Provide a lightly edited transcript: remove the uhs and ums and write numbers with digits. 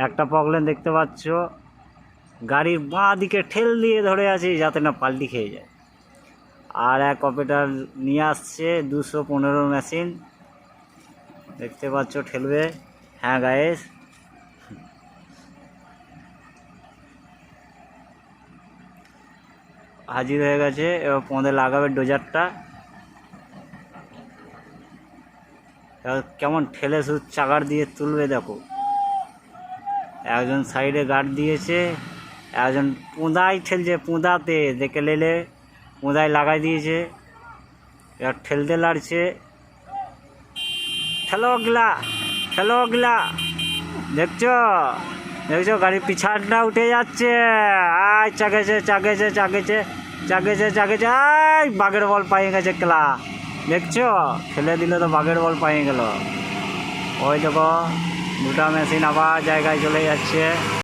একটা প্রবলেম দেখতে পাচ্ছ, গাড়ির বাঁ দিকে ঠেল দিয়ে ধরে আছে যাতে না পাল্টি খেয়ে যায়। আর এক অপারেটর নিয়ে আসছে 215 মেশিন, দেখতে পাচ্ছ ঠেলবে। হ্যাঁ গায়েস, হাজির হয়ে গেছে। এবার পঁদে লাগাবে ডোজারটা। কেমন ঠেলে শুধু চাকার দিয়ে তুলবে দেখো। একজন সাইডে গার্ড দিয়েছে, একজন পুঁদায় ঠেলছে, পুঁদাতে দেখে লেলে পুঁদায় লাগাই দিয়েছে। এবার ঠেলতে লাড়ছে, ঠেলো গলা, ঠেলো গলা। দেখছো দেখছো গাড়ির পিছানটা উঠে যাচ্ছে। আয় চাগেছে চাগেছে চাগেছে চাগেছে চাগেছে, আয় বাঘের বল পাইয়ে গেছে ক্লা। দেখছো ঠেলে দিলে তো বাঘের বল পাইয়ে গেল। ওই দেখো দুটা মেশিন আবার জায়গায় চলে যাচ্ছে।